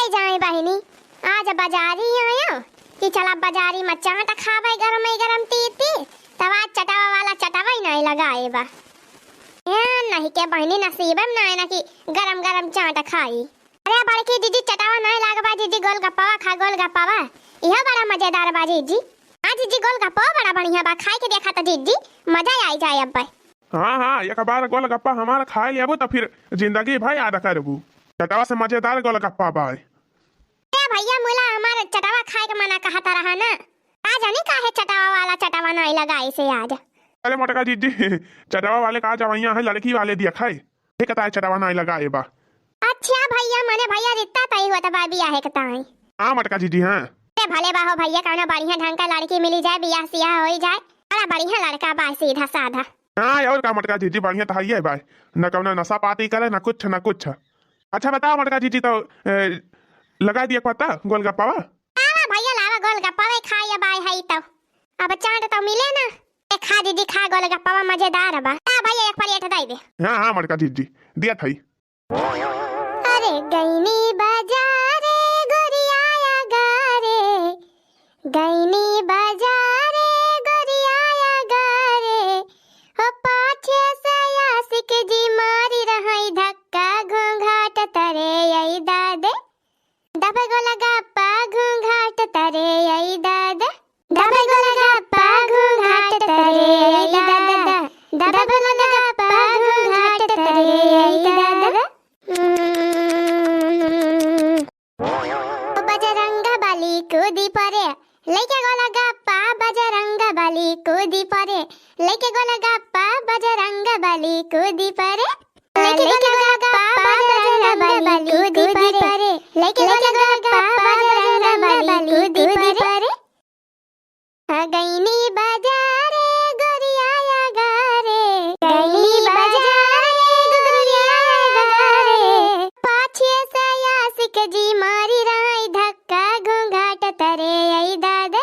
आई जाए बहनी, आज बाजारी आया कि चला बाजारी में चाट खावे गरम तीती, तब आज चटावा वाला चटावा ही नहीं लगाए बा। नहीं के बहनी नसीब में ना कि गरम गरम चाट खाई। अरे बड़की जीजी चटावा नहीं लागबा जीजी, गोलगप्पा खा गोलगप्पा यह बड़ा मजेदार बा जीजी। हाँ जीजी गोलगप्पा बड़ा बढ़िया बा, खाई के देखा तो जीजी मजा आई जाए अब। हाँ एक बार गोलगप्पा हमारा खा लिया तो फिर जिंदगी भाई याद करबू। चटावा से मजेदार गोलगप्पा बा। भैया मुला हमारा चटावा खाए का मना कहता रहा ना, आज जाने काहे चटावा वाला चटावा नहीं लगाई से आज। अरे मोटका जीजी चटावा वाले का जवैया है लड़की वाले दिया खाए, एक कता चटावा नहीं लगाए बा। अच्छा भैया मने भैया रिश्ता तय हुआ था बियाह है कताई। हां मोटका जीजी हां। अरे भले बाहो भैया कौनो बढ़िया ढंग का लड़की मिली जाए, बियाह सियाह हो जाए, बड़ा बढ़िया लड़का बा सीधा साधा। हां और का मोटका जीजी बढ़िया तो है भाई, न कौनो नशा पाती करे न कुछ न कुछ। अच्छा बताओ मोटका जीजी तो लगा दिया पता गोलगप्पा। आवा भैया लावा गोलगप्पा खाया बाय है तो अब चाट तो मिले ना, खा दीदी खा गोलगप्पा मजेदार बा। भैया एक प्लेट दे दे। हां मोटका जीजी दिया थई। अरे गईनी बाजारे गोरियाया गारे, गईनी बाजारे गोरियाया गारे, हो पाछे से आशिक जी मारी रही धक्का घूंघाट तरे यही दादे, दबे गोलगप्पा घूंघाट तरे यही दादा, दबे गोलगप्पा घूंघाट तरे यही दादा, दबे गोलगप्पा घूंघाट तरे यही दादा। बजरंग बली कूदी परे लेके गोलगप्पा, बजरंग बली कूदी परे लेके गोलगप्पा, बजरंग बली कूदी परे लेके गोलगप्पा, बजरंग बली कूदी परे लेके गोलगप्पा, बजरंग बली कूदी परे। गईनी बाजारे गोरियाया गारे, गईनी बाजारे गोरियाया गारे, पाछे से आशिक जी मारी रही धक्का घूंघाट तरे यही दादा,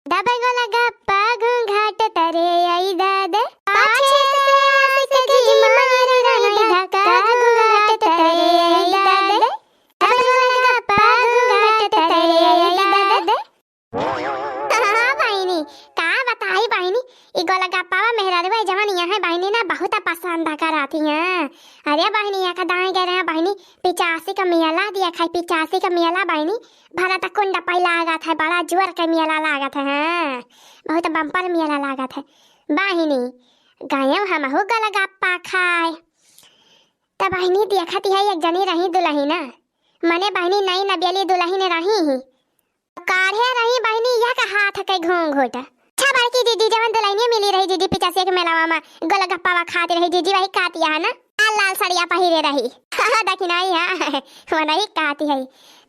दबे गोलगप्पा घूंघाट तरे यही दादा, पाछे से आशिक जी मारी रही धक्का घूंघाट तरे यही दादा, दबे गोलगप्पा घूंघाट तरे यही दादा। हाँ बहनी का बताई बहनी, ई गोलगप्पा मेहरारू जवन यहाँ बहनी ना बहुत पसंद कराती हैं। अरे बहनी यहाँ का दाएं गए रहे बहनी 85 का मेला दिया खाई, 85 का मेला बहनी भरत कुंड पे लागत है, बड़ा जोर का मेला लागत है। हाँ बहुत बम्पर मेला लागत है बहनी, गए हम हो गोलगप्पा खाए तब बहनी देखती है एक जनी रही दुल्ही ना, मने बहनी नई नबेली दुल्ही रही ही काढ़े रही बहनी यह का हाथ के घूंघ घोट। अच्छा बड़की दीदी जवन दुल्हनिया मिली रही दीदी 85 के मेलावा में गोलगप्पा खाती रही दीदी, वही खाती है ना, लाल लाल सड़िया पहिरे रही। देखी नहीं है वो नहीं खाती है।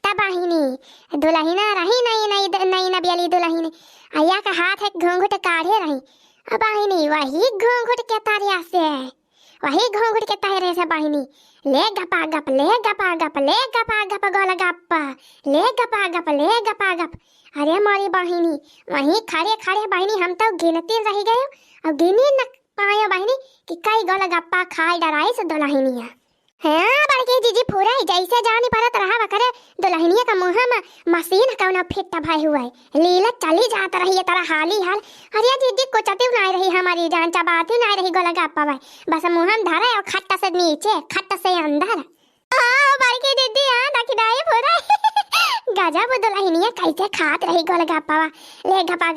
तब बहनी दुल्हना रही नई नबेली दुल्हनी अया का हाथ है घूंघट काढ़े रही। अब बहनी वही घूंघट के तारिया से, वही घूंघट के तारे से बहनी ले गपा गप ले गपा गप ले गपा गप गोलगप्पा ले गपा गप ले गपा गप। अरे हमारी बहनी वहीं खड़े खड़े बहनी हम तो गिनती रह गए और गिनी न पाए बहनी कि कई गोलगप्पा खाई डराई से दुल्हनिया। हाँ बड़के जीजी पूरा ही जैसे जानी परत रहा करे दुल्हनिया का मुँह में मशीन कौन फिट भाई हुआ है, लीला चली जाता रही है तरह हाली हाल। अरे दीदी कुचती नहीं रही हमारी जान, चबाती नहीं रही गोलगप्पा भाई, बस मुँह में धरा और खट्टा से नीचे खट्टा से अंदर। बड़की दीदी हाँ दखिदाई पूरा गजब दुल्हनिया कैसे खात रही गोलगप्पा ले गपा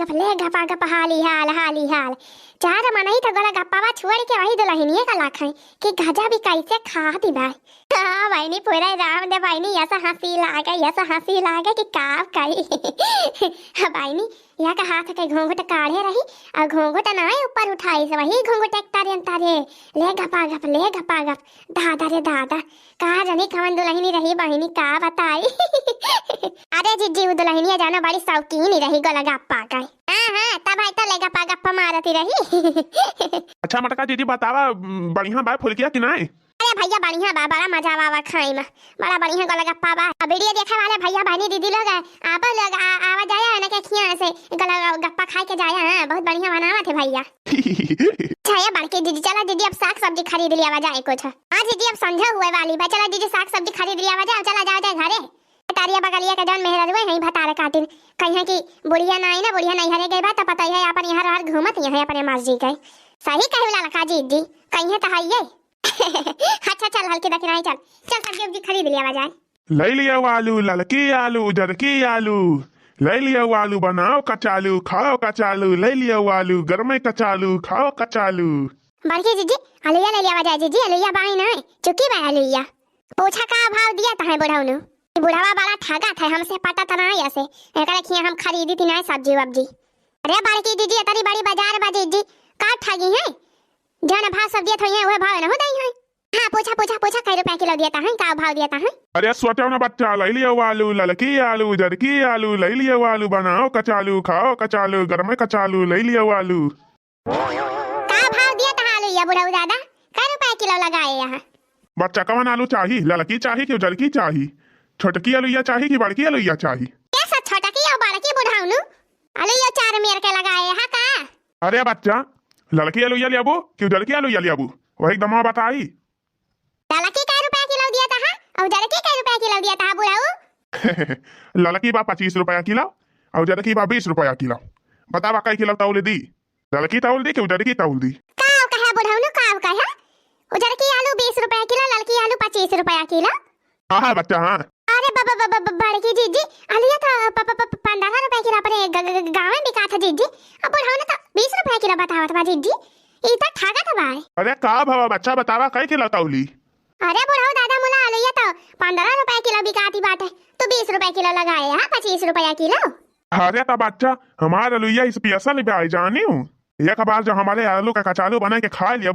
गप हाली हाल। चार मनई तो गोलगप्पा छोड़ के वही दुल्हनिया का लाख कि गजब भी कैसे खाती भाई। हाँ बहनी पूरा राम दे बहनी ऐसा हंसी लागे कि काफ करी। बहनी यह का हाथ के घूंघट काढ़े रही और घूंघट ना ऊपर उठाई से वही घूंघट एक तारे ले गपा गप दादा रे दादा कहा जनी कवन दुल्हनी रही बहनी का बताई। अरे जीजी वो दुल्हनिया जाना बड़ी शौकीन ही रही गोलगप्पा का। हाँ तब है तो ले गप्पा मारती रही। अच्छा मटका जीजी बतावा बढ़िया बा फुलकिया कि नहीं? अरे भैया बढ़िया बा, बड़ा मजा आवा खाई में, बड़ा बढ़िया गोलगप्पा बा। वीडियो देखे वाले भैया बहनी दीदी लोग आप लोग आवा जाया ना के खिया से गोलगप्पा खाई के जाया। हाँ बहुत बढ़िया बनावा थे भैया। अच्छा बड़के दीदी चला दीदी अब साग सब्जी खरीद लिया जाए कुछ। हाँ दीदी अब संध्या हुए वाली भाई, चला दीदी साग सब्जी खरीद लिया जाए, चला जाओ घरे तारिया बगलिया के जौन मेहररुआ है भतारे काटिन कहीं कि बुढ़िया बुढ़िया नहीं हरे गई बात पता है अपन यहाँ हर घूमत है अपने मर्जी के सही कहे वाला का जी कहीं तो है अच्छा चल हल्के दखी नहीं चल चल सब्जी उब्जी खरीद लिया बाजार ले लिया आलू ललकी आलू जरकी आलू ले लिया आलू बनाओ कचालू खाओ कचालू ले लिया आलू गरमे कचालू खाओ कचालू बड़की जीजी अलुया ले लिया बाजार जीजी अलुया बाई ना चुकी बा अलुया पोछा का भाव दिया था बुढ़ाऊ बुढ़ावा वाला ठगा था हमसे पता था नहीं ऐसे एकरा खिया हम खरीदी थी नहीं सब्जी वब्जी अरे बड़की दीदी इतनी बड़ी बाजार बा दीदी का ठगी है जन भाव सब दिया था वह भाव ना हो दई है हां पूछा कई रुपए किलो दिया था का भाव दिया था अरे सोचो ना बच्चा ले लिया आलू ललकी आलू जरकी आलू ले लिया आलू बनाओ कचालू खाओ कचालू गरमे कचालू ले लिया आलू का भाव दिया था आलू या बुढ़ाऊ दादा कई रुपए किलो लगाए यहाँ बच्चा कवन आलू चाहिए ललकी चाहिए कि जरकी चाहिए छोटकी आलूया चाहिए कि बड़की आलूया चाहिए कैसा छोटकी और बड़की बुढ़ाऊ आलूया चार मेर के लगाए यहाँ का अरे बच्चा ललकी आलूया लियाबू कि जरकी आलूया लियाबू वही दमा बताई ललकी कई रुपए किलो दिया था और जरकी कई रुपए किलो दिया था बुढ़ाऊ ललकी बा 25 रुपया किलो और जरकी बा 20 रुपया किलो बतावा कई किलो तौल दी ललकी तौल दी कि जरकी तौल दी काव कहा बुढ़ाऊ काव कहा उधर की आलू 20 रुपया किलो ललकी आलू 25 रुपया किलो हाँ बच्चा हाँ अरे बड़की जीजी आलूया तो 15 रुपए किलो अपने गाँव में बिका था जीजी अब बुढ़ाऊ ने तो 20 रुपया किलो बतावा था जीजी ये तो ठगा था भाई अरे का भाव बच्चा बतावा कई किलो तौली अरे बुढ़ाऊ दादा मुला आलूया तो 15 रुपए किलो बिकाती बात है तो 20 रुपए किलो लगाए यहाँ 25 रुपया किलो अरे तो बच्चा हमारा आलूया स्पेशल भाई जानी हूँ एक बार जो हमारे आलू का कचालू बना के खा लिया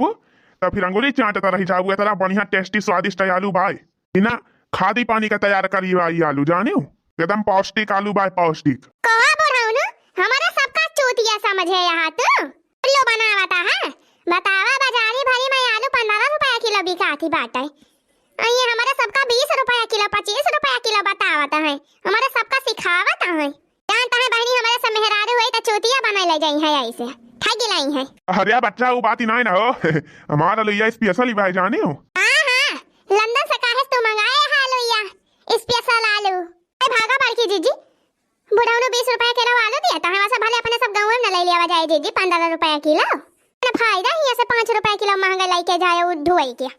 तो फिर अंगुली चाटता रही जाऊ इतना बढ़िया टेस्टी स्वादिष्ट आलू भाई बिना खादी पानी का तैयार करी भाई आलू जानी हूँ एकदम पौष्टिक आलू भाई पौष्टिक कहा बुढ़ाऊ ना हमारा सबका चूतिया समझे यहाँ तो लो बनावता है बतावा बाजारी भरी में आलू 15 रुपया किलो बिकाती बात है ये हमारा सबका 20 रुपया किलो 25 रुपया किलो बतावता है हमारा सबका सिखावता है जानता है बहनी हमारे सब मेहरारू हुई तो चूतिया बना ले जाई है ऐसे ठगी लाई है अरे बच्चा वो बात ही नहीं ना हो हमारा आलूया स्पेशल भाई जानी हूँ हाँ लंदन से काहे तू मंगाए है आलूया स्पेशल आलू अरे भागा बड़की जीजी बुढ़ाऊ ने 20 रुपया किलो आलू दिया था वैसे भले अपने सब गाँव में न ले लिया जाए जीजी 15 रुपया किलो फायदा ही ऐसे 5 रुपया किलो महंगा लेके जाए वो ढुआई के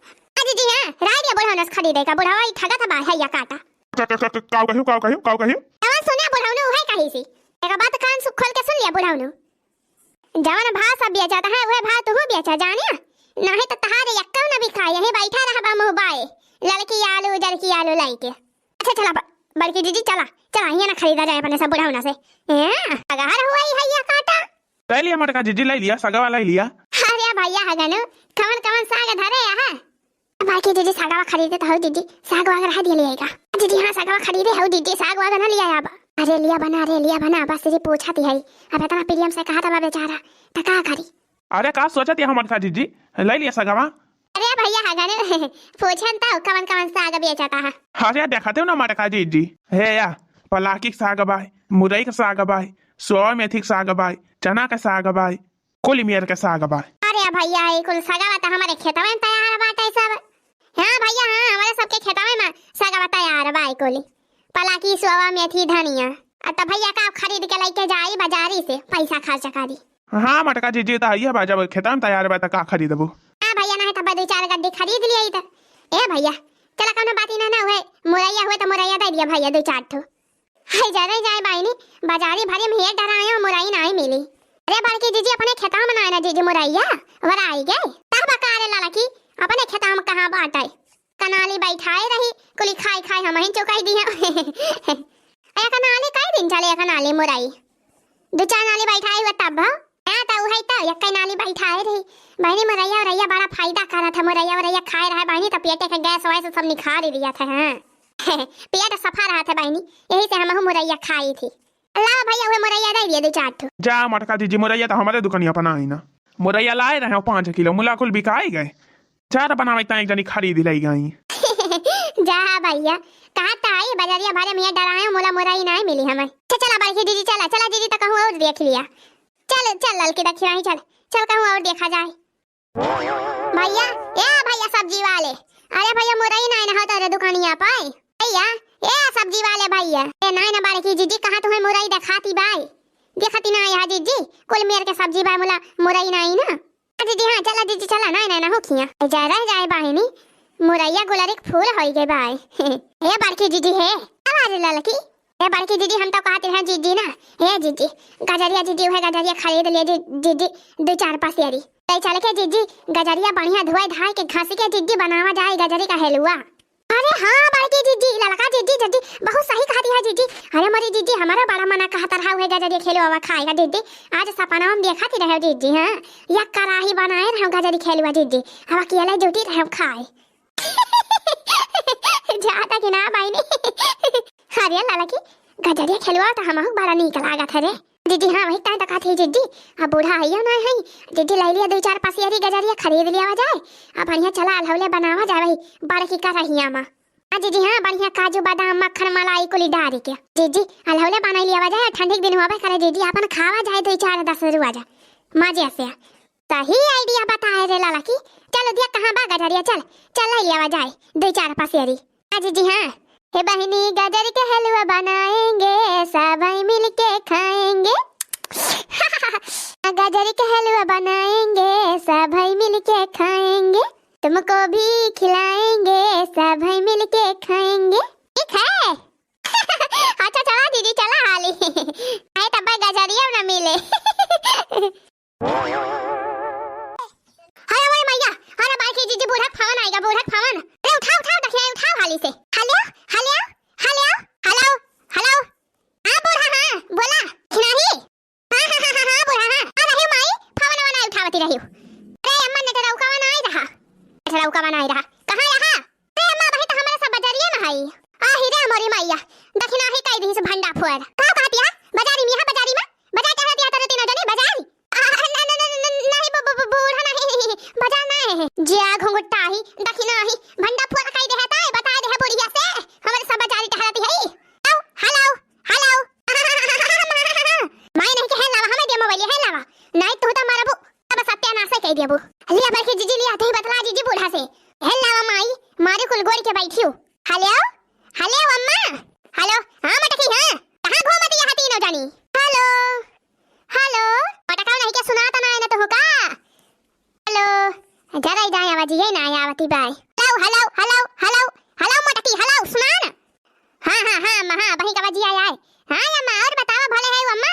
जीजी हाँ राय दिया बुढ़ाऊ ने खरीदेगा बुढ़ावा ही ठगा था बाहर या काटा काव कहियो जवान सुनिया बुढ़ाऊ ने उहे कही सी एक बात कान से खोल के सुन लिया बुढ़ाऊ ने जवान भाव सब बेचा है वह भाव तू बेचा जानिया नहीं तो तहारे यक्का न भी खाए यही बैठा रहा मुंह बाए लड़की आलू जरकी आलू लाई के अच्छा चला बड़की जीजी चला यहाँ ना खरीदा जाए अपने सब बुढ़ाऊ ना से अगार हुआ ही है या काटा ले लिया मटका जीजी ले लिया सगा वाला लिया अरे भैया हगन कवन साग धरे है बाकी जीजी सागवा खरीदे तो हो जीजी साग वगैरह हदी लिएगा जीजी हां सागवा खरीदे हो जीजी साग वगैरह ना लिया अब अरे लिया बना बस जी पूछा थी है अब इतना प्रियम से कहा था बेचारा तो का करी अरे का सोचा थी हमारे साथ जीजी ले लिया सगावा अरे भैया हगन पूछन तो कवन साग बेचता है अरे देखाते हो ना मटका जीजी हे या पलाकी साग बाय मुरई का साग बाय सोया मेथी का साग बाय चना का साग बाय कुल मियर का साग बाय अरे भैया ये कुल सागवा तो हमारे खेतवा में तैयार बाटे सब हां भैया हां हमारे सबके खेतवा में सागवा तैयार बाय कुल पलाकी सोया मेथी धनिया अब भैया का खरीद के लेके जाई बाजारी से पैसा खर्च करी हाँ मटका जीजी तो आइए बाजा खेतवा में तैयार बा तो का खरीदबू हां भैया ना तो 2-4 गड्डी खरीद लिया तो ए भैया चला कोनो बात ही ना हुए मुरैया हुए तो मुरैया दे दिया भैया 2-4 ठो हाय जरे जाए बाईनी बाजारी भरे में हे डराया मुरई नहीं मिली अरे बड़की जीजी अपने खेता में ना जीजी मुरैया वर आई गए तब बकारे ललकी अपने खेता में कहां बाटे कनाली बैठाए रही कुली खाई हम ही चुकाई दी है ए कनाली कई दिन चले कनाली मुरई 2-4 नाली बैठाए हुए तब हां तो उहे तो एक नाली बैठाए रही बहनी मुरैया बड़ा फायदा करा था मुरैया खाए रहा बहनी तो पेटे के गैस वैस सब निखार दिया था हां पेट सफा रहा था बहनी यही से हम मुरैया खाई थी अल्लाह भैया वो मुरैया दे दिए 2-4 ठो जा मटका जीजी मुरैया तो हमारे दुकानिया पर आई ना मुरैया लाए रहे 5 किलो मुला कुल बिकाई गए चार बनावे ता एक जनी खरीद लाई गई जा भैया कहा था आई बाजारिया भरे में डराए मुला मुरई नहीं मिली हमें चला बड़की दीदी चला दीदी तो कहूं और देख लिया चल ललकी देखी नहीं चल कहूं और देखा जाए भैया सब्जी वाले अरे भैया मुरई नहीं ना होता रे दुकानिया पाए भैया ए सब्जी वाले भैया, ए नाई ना बाड़की जीजी कहाँ तुम्हें मुरई दिखाती बाई, देखती ना यहाँ जीजी कुल मेर के सब्जी बाई मोला मुरई नहीं ना। जीजी हाँ चला जीजी चला ना ना हो खिया जा रह जाए बाहिनी मुरैया गुलरिक फूल होई गए बाई। हे बाड़की जीजी है आवाज ललकी, हे बाड़की जीजी हम तो कहते हैं जीजी ना, हे जीजी गजरिया जीजी है गजरिया खरीद लिए जीजी 2-4 पसेरी तय चल के जीजी गजरिया बढ़िया धोए धाय के घासी के जीजी बनावा जाए गजरी का हलवा। अरे हाँ बाड़की जीजी ललका जीजी जीजी बहुत सही कहती है जीजी। अरे मरी जीजी हमारा बड़ा मना कहता रहा है गजरी खेलवा खाएगा जीजी, आज सपना में देखा थी रहे जीजी। हाँ या कराही बनाए रहे गजरी खेलवा जीजी, अब अकेला जुटी रहे खाए जाता कि ना भाई ने अरे ललकी गजरिया खेलवा तो हम बड़ा नीक लागत है रे जीजी। हाँ वही टाइम तक थी जीजी, अब बूढ़ा है ना है जीजी लै लिया 2-4 पसेरी गजरिया खरीद लिया जाए, अब बढ़िया चला अलहौले बनावा जाए वही बड़की करहिया में। जीजी हाँ बढ़िया काजू बादाम मक्खन मलाई कुली डारी के जीजी अलहौले बना लिया जाए, ठंडी के दिन होवे करे जीजी अपन खावा जाए 2-4-10 रुआ जाए मजे से। सही आइडिया बताए रे ललकी, चलो दिया कहाँ बा गजरिया, चल चल लै लिया जाए 2-4 पसेरी। जीजी हाँ हे बहनी गजर के हलवा बनाएंगे सब मिल के खाएंगे गजर के हलवा बनाएंगे सब मिल के खाएंगे, तुमको भी खिलाएंगे सब मिल के खाएंगे, ठीक है अच्छा चला दीदी चला हाली आए तब गजरिया ना मिले अरे वही मैया, अरे बाकी जीजी बूढ़ा फावन आएगा बूढ़ा फावन, अरे उठाओ उठाओ देखिए उठाओ हाली से। Hello hello hello hello hello हाँ बूढ़ा हाँ बोला नहीं हाँ बूढ़ा हाँ आ रही माई फावन वाला उठावती रही। अरे अम्मा ने तेरा उका बनाई रहा, तेरा उका बनाई रहा कहाँ रहा? अरे अम्मा भाई तो हमारे सब बजारिए में है आ ही रे मोरी मैया दक्षिणा ही कई दी से भंडा फोड़ का कहती है बाजारी में है बाजारी में बाजार क्या होती है तेरे तीनों जने बाजार बूढ़ा नहीं बाजार नहीं जिया घुंघटा ही दक्षिणा ही भंडा फोड़ कई देता है बता दे है बुढ़िया से हमारे सब बाजारी टहलती है। हेलो हेलो माय नहीं के है लावा हमें दे मोबाइल है लावा नहीं तो हमारा बु अब सत्यानाश है कह दिया बु लिया बैठ जीजी लिया थे बतला जीजी बूढ़ा से है लावा माई मारे कुल गोर के बैठी हूं। हेलो हेलो अम्मा हेलो हां मटकी हां कहां घूमती है तीनों जानी? हेलो हेलो मटका नहीं के सुनाता ना तो होगा। हेलो जरा ही जाए आवाज ये ना आवती बाय। Hello hello hello hello hello मटकी हेलो सुना ना? हां हां हां अम्मा हां बही का आवाज आए आए हां अम्मा और बताओ भले है अम्मा?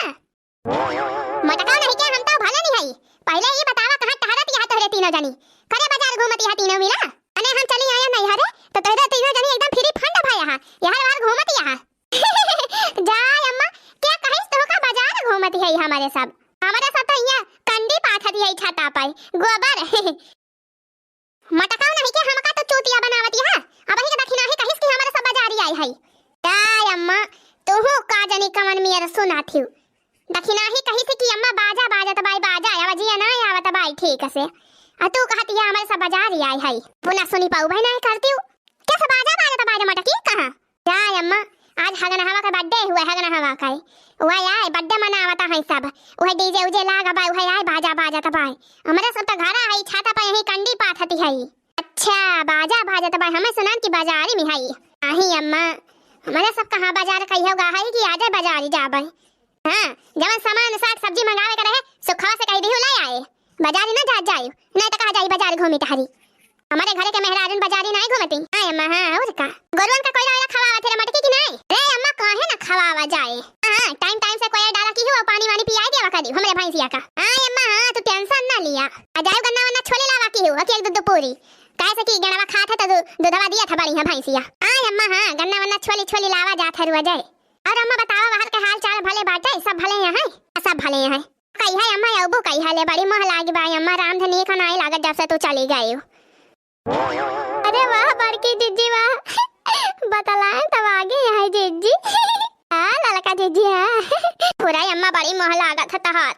मटका नहीं के हम तो भले नहीं है, पहले ये बतावा कहां टहरती है तोरे तीनों जानी करे बाजार घूमती है तीनों मिला अने हम चली आया नहीं हरे तो तोरे तीनों जानी एकदम फ्री फंड भाई यहां बार घूमती है जाय अम्मा क्या कहिस तो का बाजार घूमती है हमारे सब तो यहाँ कंडी पाथती है छाता पर गोबर मटका नहीं के हमका तो चूतिया बनावती है अब ही दक्षिणा ही कहिस कि हमारे सब बाजारी आई है जाय अम्मा तू का जनी कमन मेरा सुना थी दक्षिणा ही कहिस कि अम्मा बाजा बाजा तो भाई बाजा आवाज ना आवत भाई ठीक से आ तू कहती है हमारे सब बाजारी आई है पुनः सुनी पाऊ भाई नहीं करती हूं कैसे बाजा बाजा तो बाजा मटकी कहां? जाय अम्मा आज हगन हवा का बर्थडे हुआ हगन हवा का वह आए बर्थडे मनावता है सब वह डीजे उजे लागा बाय वह आए बाजा बाजा तो भाई हमारे सब तो घरा है छाता पर यही कंडी पाथती है। अच्छा बाजा बाजा तो भाई हमें सुना कि बाजारी में है आही अम्मा हमारे सब कहां बाजार कही होगा है कि आजे बाजारी जाबे हां जवन सामान साग सब्जी मंगावे का रहे सुखवा से कह दियो ले आए बाजारी ना जा जाए नहीं तो कहा जाई बाजार घूमी तहरी हमारे घरे के मेहराजन बाजारी नहीं घूमती। हां अम्मा हां और का गोरवन का कोई आया खवावा तेरे मटकी की नहीं रे अम्मा काहे ना खवावा जाए हां टाइम टाइम से कोई डाला की हो पानी वानी पियाई देवा कर दी हमरे भैंसिया का। हां अम्मा हां तू टेंशन ना लिया आ जाए गन्ना वन्ना छोले लावा की हो एक दूध पूरी कैसे की गणवा खा था तो दूधवा दिया था बढ़िया भैंसिया। हां अम्मा हां गन्ना वन्ना छोली छोली लावा जा था रुआ जाए। और अम्मा बताओ बाहर के हाल चाल भले बाटे सब भले हैं सब भले हैं कही है अम्मा अबू कही है बड़ी मोह लागी बाई अम्मा रामधनी का नहीं लागत जब से तू चली गई। अरे वाह बड़की जीजी वाह बतलाए तब आगे है जीजी हां ललका जीजी है पूरा अम्मा बड़ी मोह लागत है तहार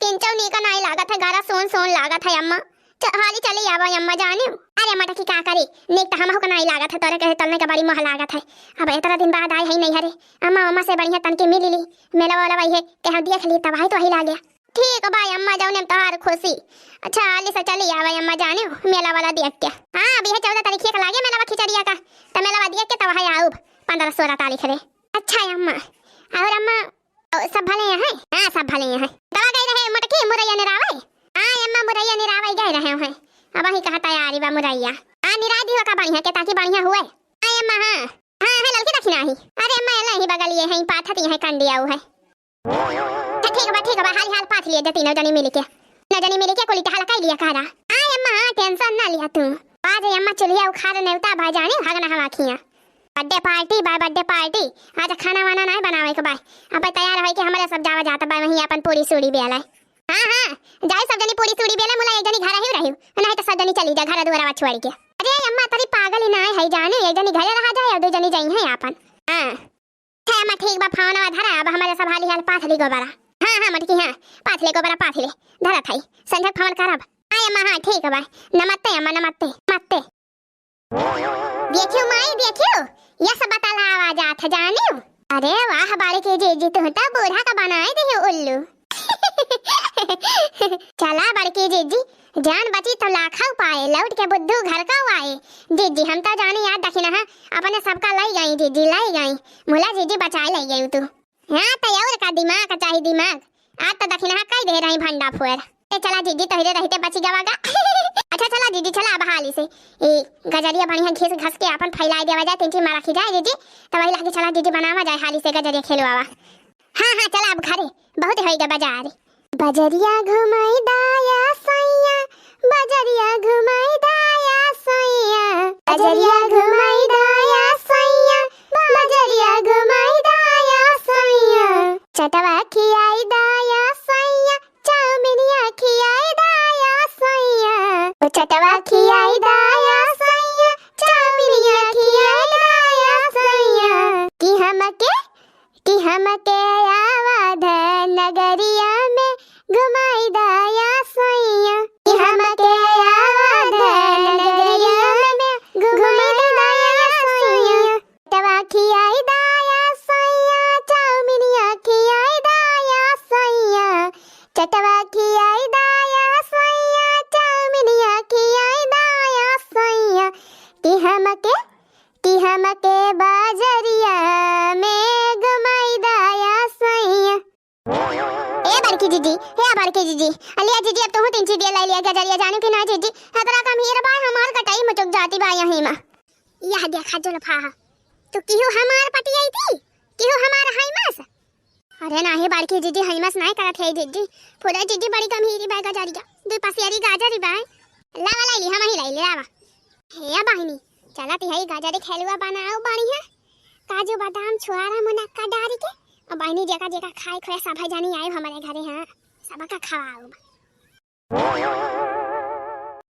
किंचौ नी का नहीं लागत है गारा सोन सोन लागत है अम्मा हाली चली आवा अम्मा जाने। अरे अम्मा की का करी निक त हमहु का नहीं लागत है तोरे कहे तलने का बड़ी मोह लागत है अब इतना दिन बाद आई है नहीं हरे अम्मा अम्मा से बढ़िया तन के मिली ली मेला वाला वही है के हम देख ली तब आई तो ही लागे ठीक है भाई अम्मा जाने तोहार खुशी। अच्छा हाली से चली आवा अम्मा जाने मेला वाला देख के हां अभी है 14 तारीख के लागे मेला खिचड़िया का तो मेला देख के तब है आऊब 15-16 तारीख रे। अच्छा है अम्मा। और अम्मा सब भले हैं? हाँ सब भले हैं। दवा गई रहे मटकी मुरैया निरावे? हाँ अम्मा मुरैया निरावे गए रहे हैं। अब ही कहा तैयारी बा मुरैया। हाँ निरा दी का बढ़िया के ताकि बढ़िया हुए। हाँ अम्मा हाँ हाँ है लड़की दक्षिणा ही। अरे अम्मा एला ही बगल ये है पाथत है कंडिया है। ठीक बा हाल पाथ लिए तीनों जनी मिल के न जनी मिल के कोली के हलका लिया कहा। हाँ अम्मा हाँ टेंशन ना लिया तू। आज अम्मा चुलिया उखाड़ नेवता भाई जाने भागना हवा खिया। बर्थडे पार्टी आज खाना वाना नहीं बनावे के बाय। अब तैयार है कि हमारे सब जावा जाता बा वहीं अपन पूरी सूड़ी बेला। हाँ जाए सब जनी पूरी सूड़ी बेला मुला एक जनी घर ही रही नहीं तो सब जनी चली जा घर दुआरा छोड़ के। अरे अम्मा तरी पागल ही ना है जाने एक जनी घर रहा जाए और दो जनी जाई है अपन। हां है अम्मा ठीक बा फावना धरा अब हमारे सब हाली हाल पाथली गोबरा। हां मटकी हां पाथले गोबरा पाथले धरा थाई संझक फावन करब। हां अम्मा हां ठीक बा नमस्ते अम्मा नमस्ते। देखियो माई देखियो ये सब बताला आवाज आत जानियो। अरे वाह बाड़ी के जी तो होता बूढ़ा का बनाए दे उल्लू। चला बड़की जीजी जान बची तो लाखा पाए लौट के बुद्धू घर का आए। जीजी हम तो जाने याद दखिना है अपने सबका लाई गई जीजी लाई गई मुला जीजी बचाए लाई गई तू। हां तैयार का दिमाग चाहिए दिमाग आज तो दखिना है कई दे रही भंडा फोर। चला जीजी तोहरे रहते बची जावागा। अच्छा चला जीजी चला अब हाली से ए गजरिया बढ़िया घिस घस के अपन फैला देवा जाए तीन मारा खी जाए जीजी तब वही लागे चला जीजी बनावा जाए हाली से गजरिया खेलवावा। हां चला अब घरे बहुत होइगा बाजार। बजरिया घुमाई दाया सैया बजरिया घुमाई दाया सैया बजरिया घुमाई दाया सैया बजरिया घुमाई दाया सैया चटवा खियाई दाया सैया चाउमिनिया खियाई दाया सैया चटवा खियाई दाया सैया चाउमिनिया खियाई दाया सैया कि हमके आवाध नगरिया में घुमाई दाया सैया कि हमके आवाध नगरिया में घुमाई दाया सैया तवा खियाई दाया सैया चाउमिनिया खियाई दाया सैया चटवा खियाई दाया सैया चाउमिनिया खियाई दाया सैया कि हमके बाजरिया में घुमाई दाया सैया। ए बड़की जीजी अलिया जीजी अब तो तीन चीज ले लिया गजरिया जाने की ना जीजी हतरा कम हीर बा हमार कटाई मचक जाती बा यहीं में यह देखा जुल्फा तो किहू हमार पटियाई थी किहू हमार हाइमस। अरे नाही बड़की जीजी हाइमस नहीं करत है जीजी पूरा जीजी बड़ी कम हीरी बा गजरिया दो पसियारी गाजरी बा लावा लाई हम ही लाई लावा हे बहिनी चला तिहाई गाजरी खेलुआ बनाओ बढ़िया काजू बादाम छुआरा मुनक्का डारी के अब बहनी जेका खाए खोए सब जानी आए हमारे घरे। हाँ सबका खवाओ।